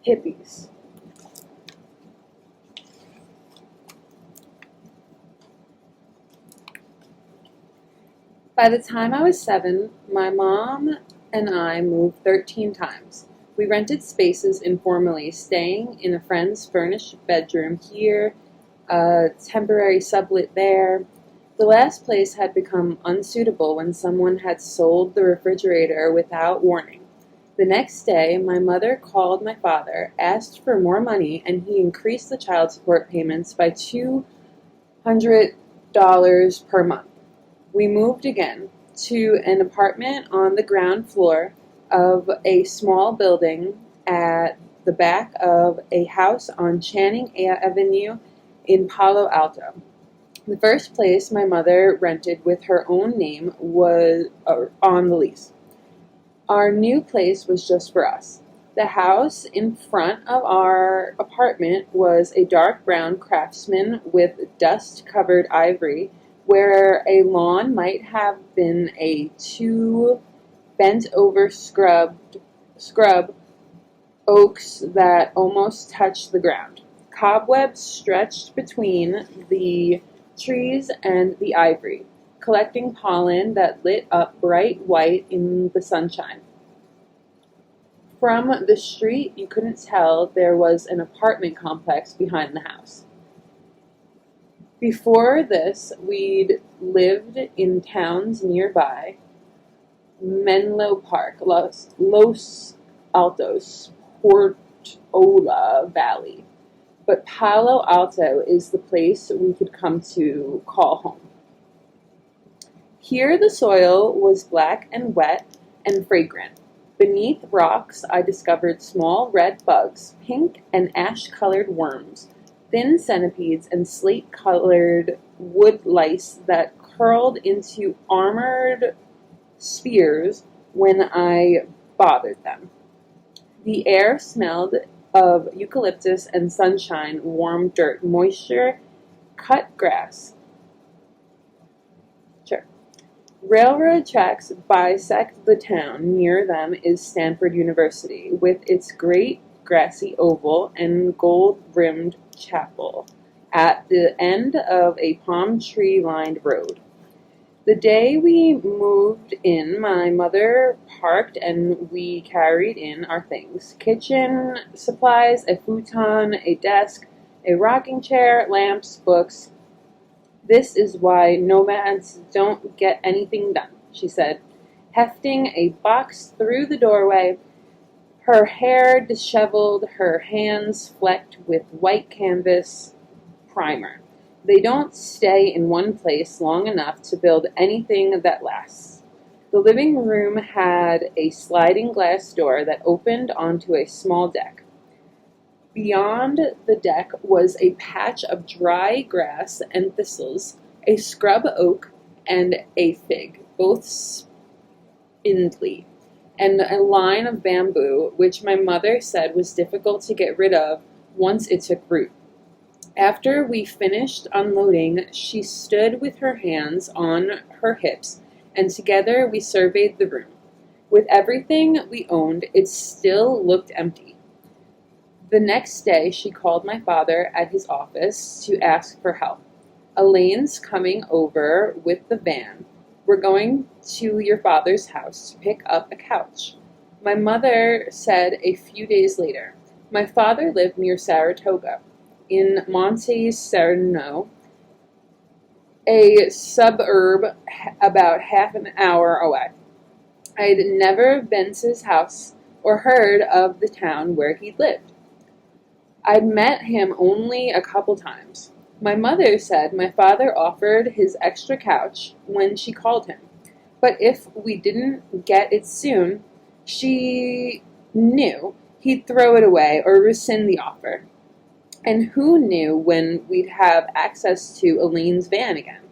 Hippies. By the time I was 7, my mom and I moved 13 times. We rented spaces informally, staying in a friend's furnished bedroom here, a temporary sublet there. The last place had become unsuitable when someone had sold the refrigerator without warning. The next day, my mother called my father, asked for more money, and he increased the child support payments by $200 per month. We moved again to an apartment on the ground floor of a small building at the back of a house on Channing Avenue in Palo Alto. The first place my mother rented with her own name was on the lease. Our new place was just for us. The house in front of our apartment was a dark brown craftsman with dust-covered ivory, where a lawn might have been a 2 bent-over scrub oaks that almost touched the ground. Cobwebs stretched between the trees and the ivory, collecting pollen that lit up bright white in the sunshine. From the street, you couldn't tell there was an apartment complex behind the house. Before this, we'd lived in towns nearby: Menlo Park, Los Altos, Portola Valley. But Palo Alto is the place we could come to call home. Here the soil was black and wet and fragrant. Beneath rocks I discovered small red bugs, pink and ash-colored worms, thin centipedes, and slate-colored wood lice that curled into armored spears when I bothered them. The air smelled of eucalyptus and sunshine, warm dirt, moisture, cut grass. Sure. Railroad tracks bisect the town. Near them is Stanford University, with its great grassy oval and gold-rimmed chapel at the end of a palm tree-lined road. The day we moved in, my mother parked and we carried in our things: kitchen supplies, a futon, a desk, a rocking chair, lamps, books. "This is why nomads don't get anything done," she said, hefting a box through the doorway, her hair disheveled, her hands flecked with white canvas primer. "They don't stay in one place long enough to build anything that lasts." The living room had a sliding glass door that opened onto a small deck. Beyond the deck was a patch of dry grass and thistles, a scrub oak and a fig, both spindly, and a line of bamboo, which my mother said was difficult to get rid of once it took root. After we finished unloading, she stood with her hands on her hips, and together we surveyed the room. With everything we owned, it still looked empty. The next day, she called my father at his office to ask for help. "Elaine's coming over with the van. We're going to your father's house to pick up a couch," my mother said a few days later. My father lived near Saratoga, in Monte Sereno, a suburb about half an hour away. I'd never been to his house or heard of the town where he lived. I'd met him only a couple times. My mother said my father offered his extra couch when she called him, but if we didn't get it soon, she knew he'd throw it away or rescind the offer. And who knew when we'd have access to Elaine's van again?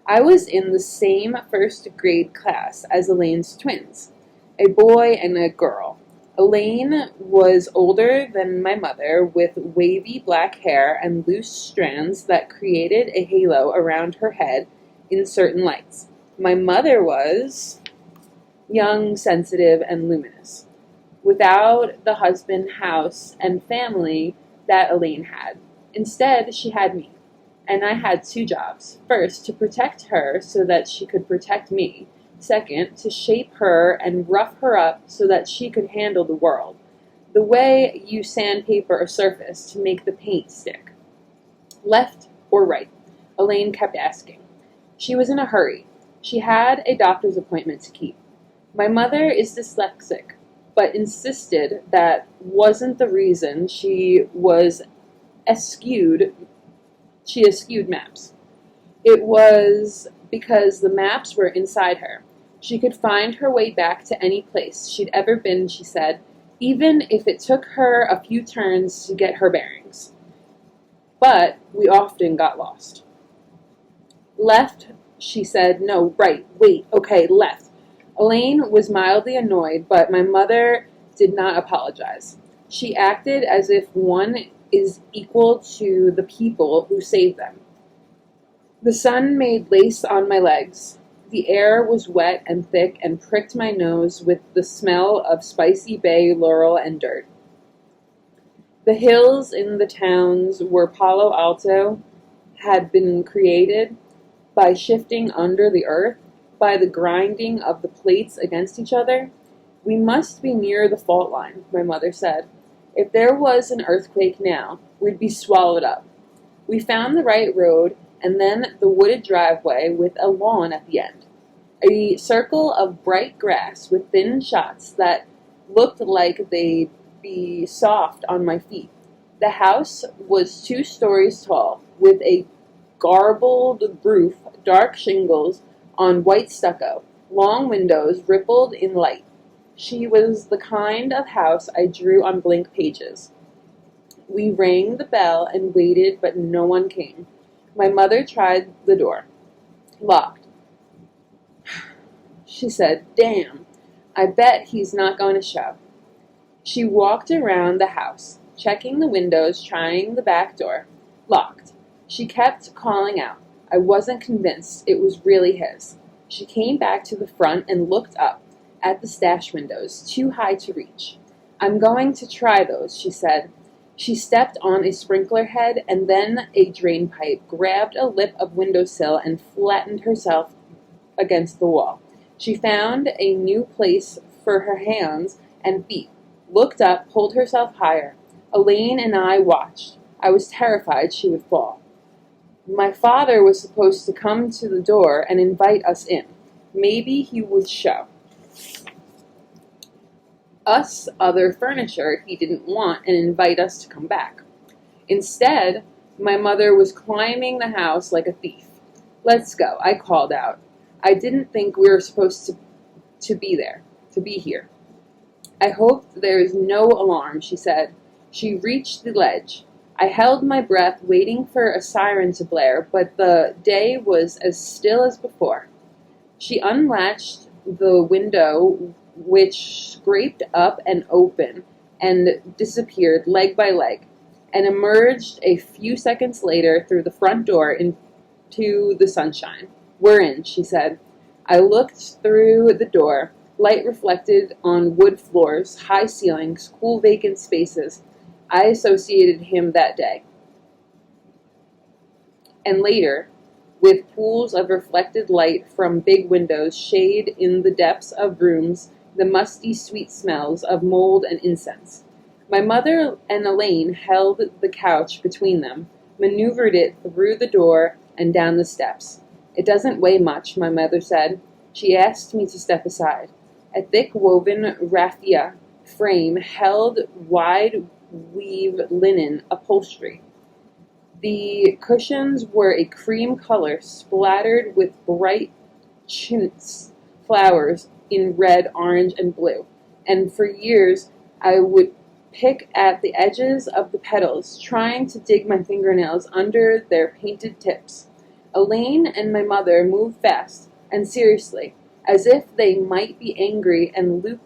I was in the same first grade class as Elaine's twins, a boy and a girl. Elaine was older than my mother, with wavy black hair and loose strands that created a halo around her head in certain lights. My mother was young, sensitive, and luminous. without the husband, house, and family that Elaine had. Instead, she had me. And I had two jobs. First, to protect her so that she could protect me. Second, to shape her and rough her up so that she could handle the world. The way you sandpaper a surface to make the paint stick. Left or right? Elaine kept asking. She was in a hurry. She had a doctor's appointment to keep. My mother is dyslexic, but insisted that wasn't the reason she eschewed maps. It was because the maps were inside her. She could find her way back to any place she'd ever been, she said, even if it took her a few turns to get her bearings. But we often got lost. Left, she said. No, right, wait, okay, left. Elaine was mildly annoyed, but my mother did not apologize. She acted as if one is equal to the people who saved them. The sun made lace on my legs. The air was wet and thick and pricked my nose with the smell of spicy bay laurel and dirt. The hills in the towns where Palo Alto had been created by shifting under the earth, by the grinding of the plates against each other. We must be near the fault line, my mother said. If there was an earthquake now, we'd be swallowed up. We found the right road, and then the wooded driveway with a lawn at the end. A circle of bright grass with thin shots that looked like they'd be soft on my feet. The house was 2 stories tall, with a garbled roof, dark shingles on white stucco, long windows rippled in light. She was the kind of house I drew on blank pages. We rang the bell and waited, but no one came. My mother tried the door. Locked. She said, "Damn, I bet he's not going to show." She walked around the house, checking the windows, trying the back door. Locked. She kept calling out. I wasn't convinced it was really his. She came back to the front and looked up at the stash windows, too high to reach. "I'm going to try those," she said. She stepped on a sprinkler head and then a drain pipe, grabbed a lip of windowsill, and flattened herself against the wall. She found a new place for her hands and feet, looked up, pulled herself higher. Elaine and I watched. I was terrified she would fall. My father was supposed to come to the door and invite us in. Maybe he would show us other furniture he didn't want and invite us to come back. Instead, my mother was climbing the house like a thief. "Let's go," I called out. I didn't think we were supposed to be here. "I hope there is no alarm," she said. She reached the ledge. I held my breath, waiting for a siren to blare, but the day was as still as before. She unlatched the window, which scraped up and open and disappeared leg by leg, and emerged a few seconds later through the front door into the sunshine. "We're in," she said. I looked through the door. Light reflected on wood floors, high ceilings, cool vacant spaces. I associated him that day. And later, with pools of reflected light from big windows, shade in the depths of rooms, the musty, sweet smells of mold and incense. My mother and Elaine held the couch between them, maneuvered it through the door and down the steps. "It doesn't weigh much," my mother said. She asked me to step aside. A thick woven raffia frame held wide weave linen upholstery. The cushions were a cream color splattered with bright chintz flowers in red, orange, and blue. And for years I would pick at the edges of the petals, trying to dig my fingernails under their painted tips. Elaine and my mother moved fast and seriously, as if they might be angry, and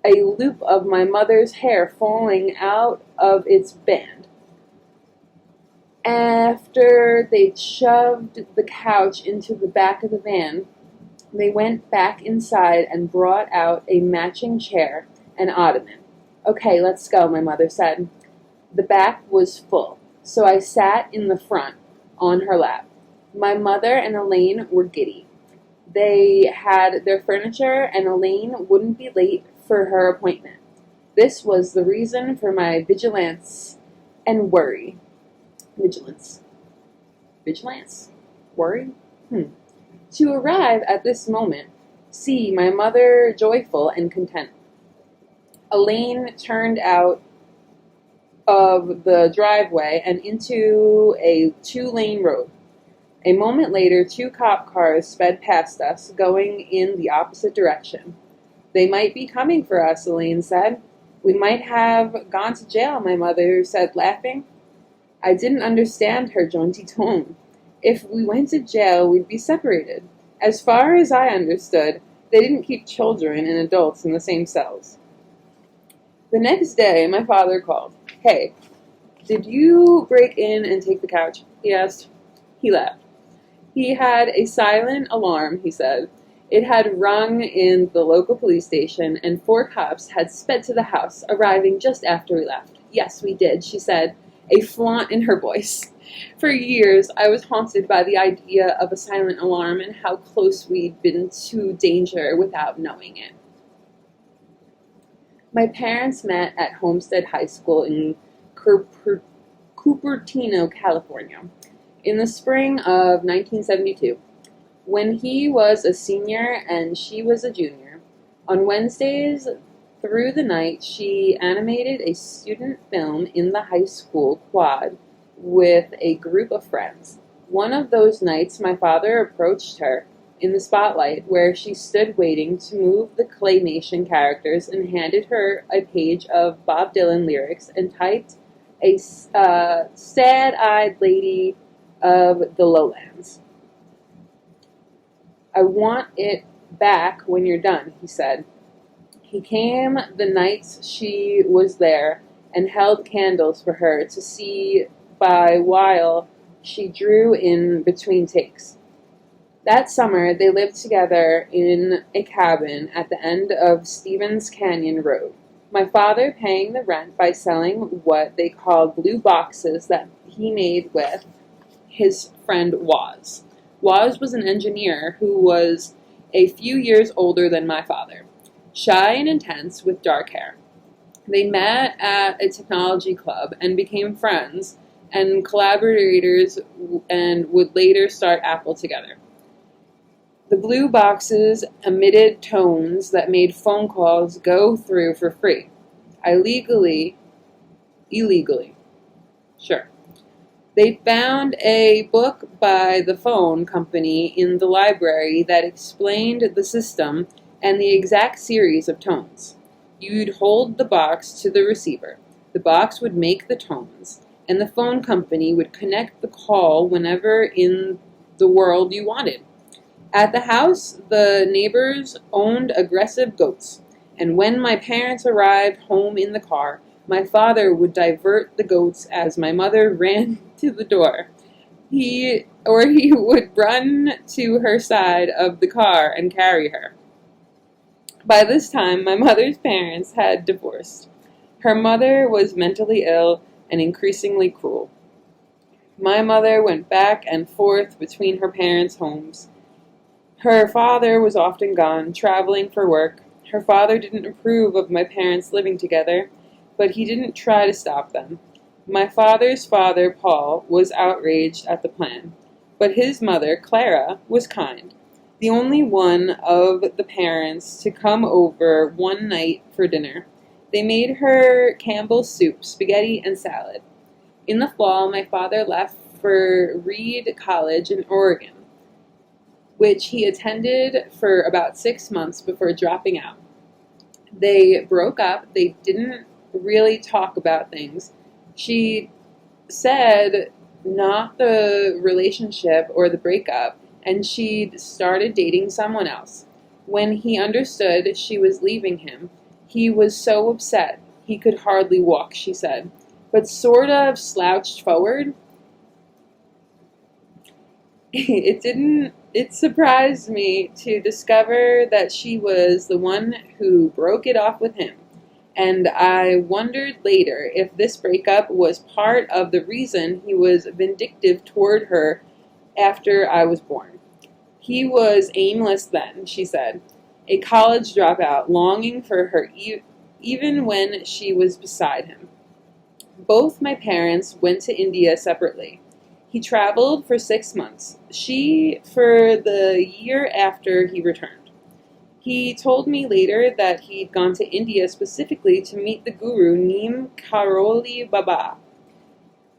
a loop of my mother's hair falling out of its band. After they'd shoved the couch into the back of the van, they went back inside and brought out a matching chair an ottoman. Okay, let's go, my mother said. The back was full, so I sat in the front on her lap. My mother and Elaine were giddy. They had their furniture, and Elaine wouldn't be late for her appointment. This was the reason for my vigilance and worry. Vigilance. Vigilance? Worry? To arrive at this moment, see my mother joyful and content. Elaine turned out of the driveway and into a 2-lane road. A moment later, 2 cop cars sped past us, going in the opposite direction. They might be coming for us, Elaine said. We might have gone to jail, my mother said, laughing. I didn't understand her jaunty tone. If we went to jail, we'd be separated. As far as I understood, they didn't keep children and adults in the same cells. The next day, my father called. Hey, did you break in and take the couch? He asked. He laughed. He had a silent alarm, he said. It had rung in the local police station, and 4 cops had sped to the house, arriving just after we left. Yes, we did, she said, a flaunt in her voice. For years, I was haunted by the idea of a silent alarm and how close we'd been to danger without knowing it. My parents met at Homestead High School in Cupertino, California, in the spring of 1972. When he was a senior and she was a junior, on Wednesdays through the night, she animated a student film in the high school quad with a group of friends. One of those nights, my father approached her in the spotlight where she stood waiting to move the claymation characters and handed her a page of Bob Dylan lyrics and typed a sad-eyed lady of the lowlands. I want it back when you're done, he said. He came the nights she was there and held candles for her to see by while she drew in between takes. That summer, they lived together in a cabin at the end of Stevens Canyon Road, my father paying the rent by selling what they called blue boxes that he made with his friend Woz. Woz was an engineer who was a few years older than my father, shy and intense with dark hair. They met at a technology club and became friends and collaborators and would later start Apple together. The blue boxes emitted tones that made phone calls go through for free. Illegally. Sure. They found a book by the phone company in the library that explained the system and the exact series of tones. You'd hold the box to the receiver. The box would make the tones, and the phone company would connect the call whenever in the world you wanted. At the house, the neighbors owned aggressive goats, and when my parents arrived home in the car, my father would divert the goats as my mother ran to the door. He would run to her side of the car and carry her. By this time, my mother's parents had divorced. Her mother was mentally ill and increasingly cruel. My mother went back and forth between her parents' homes. Her father was often gone, traveling for work. Her father didn't approve of my parents living together, but he didn't try to stop them. My father's father, Paul, was outraged at the plan, but his mother, Clara, was kind, the only one of the parents to come over one night for dinner. They made her Campbell's soup, spaghetti, and salad. In the fall, my father left for Reed College in Oregon, which he attended for about 6 months before dropping out. They broke up. They didn't really talk about things. She said not the relationship or the breakup, and she'd started dating someone else. When he understood she was leaving him, he was so upset he could hardly walk, she said, but sort of slouched forward. It surprised me to discover that she was the one who broke it off with him. and I wondered later if this breakup was part of the reason he was vindictive toward her after I was born. He was aimless then, she said, a college dropout, longing for her even when she was beside him. Both my parents went to India separately. He traveled for 6 months, she for the year after he returned. He told me later that he'd gone to India specifically to meet the guru Neem Karoli Baba.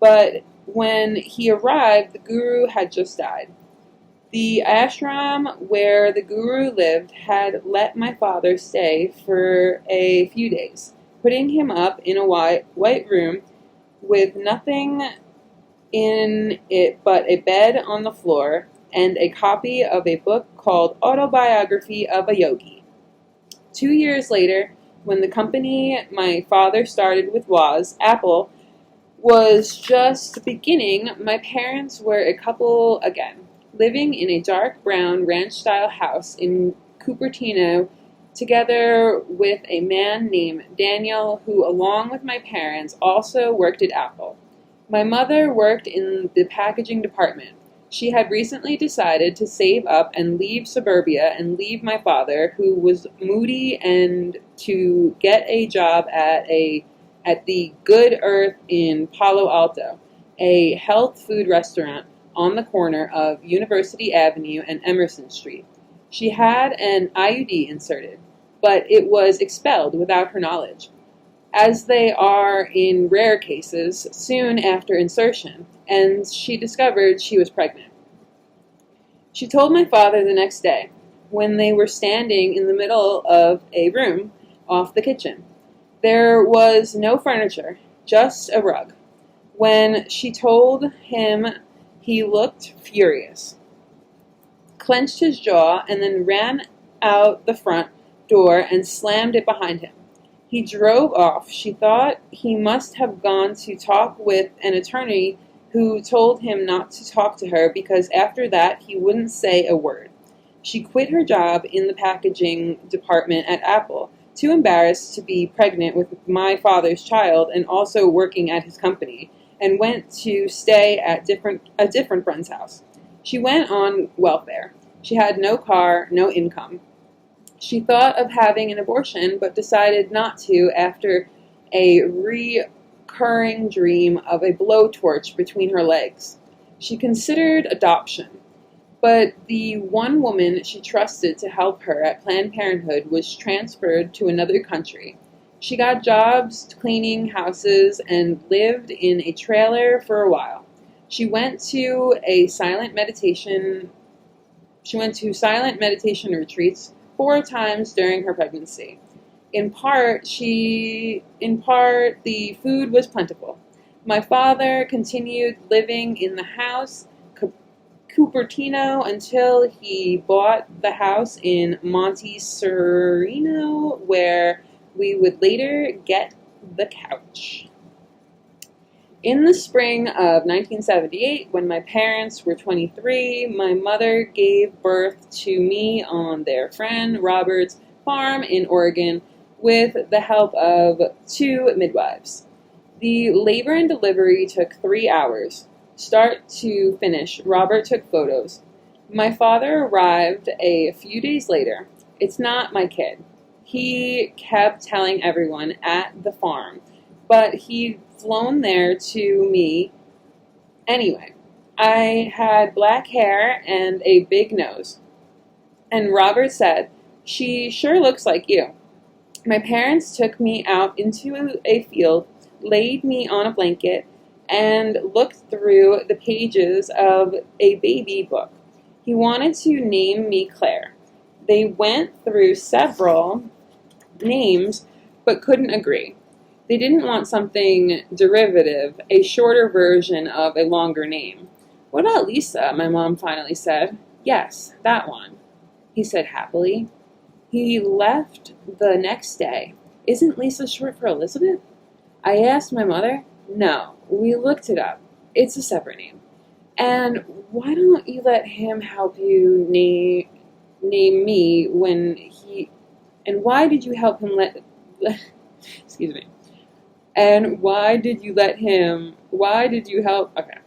But when he arrived, the guru had just died. The ashram where the guru lived had let my father stay for a few days, putting him up in a white room with nothing in it but a bed on the floor and a copy of a book called Autobiography of a Yogi. 2 years later, when the company my father started with Apple, was just beginning, my parents were a couple again, living in a dark brown ranch-style house in Cupertino, together with a man named Daniel, who, along with my parents, also worked at Apple. My mother worked in the packaging department. She had recently decided to save up and leave suburbia and leave my father, who was moody, and to get a job at the Good Earth in Palo Alto, a health food restaurant on the corner of University Avenue and Emerson Street. She had an IUD inserted, but it was expelled without her knowledge, as they are in rare cases soon after insertion, and she discovered she was pregnant. She told my father the next day, when they were standing in the middle of a room off the kitchen. There was no furniture, just a rug. When she told him, he looked furious, clenched his jaw, and then ran out the front door and slammed it behind him. He drove off. She thought he must have gone to talk with an attorney who told him not to talk to her because after that he wouldn't say a word. She quit her job in the packaging department at Apple, too embarrassed to be pregnant with my father's child and also working at his company, and went to stay at a different friend's house. She went on welfare. She had no car, no income. She thought of having an abortion, but decided not to after a recurring dream of a blowtorch between her legs. She considered adoption, but the one woman she trusted to help her at Planned Parenthood was transferred to another country. She got jobs cleaning houses and lived in a trailer for a while. She went to silent meditation retreats 4 times during her pregnancy. In part, the food was plentiful. My father continued living in the house, Cupertino, until he bought the house in Monte Sereno, where we would later get the couch. In the spring of 1978, when my parents were 23, my mother gave birth to me on their friend Robert's farm in Oregon with the help of 2 midwives. The labor and delivery took 3 hours. Start to finish, Robert took photos. My father arrived a few days later. It's not my kid, he kept telling everyone at the farm, but he'd flown there to me anyway. I had black hair and a big nose. And Robert said, "She sure looks like you." My parents took me out into a field, laid me on a blanket, and looked through the pages of a baby book. He wanted to name me Claire. They went through several names, but couldn't agree. They didn't want something derivative, a shorter version of a longer name. "What about Lisa?" my mom finally said. "Yes, that one," he said happily. He left the next day. "Isn't Lisa short for Elizabeth?" I asked my mother. "No, we looked it up. It's a separate name." "And why don't you let him help you name me when he... And why did you help him Excuse me. And why did you let him? Why did you help? Okay.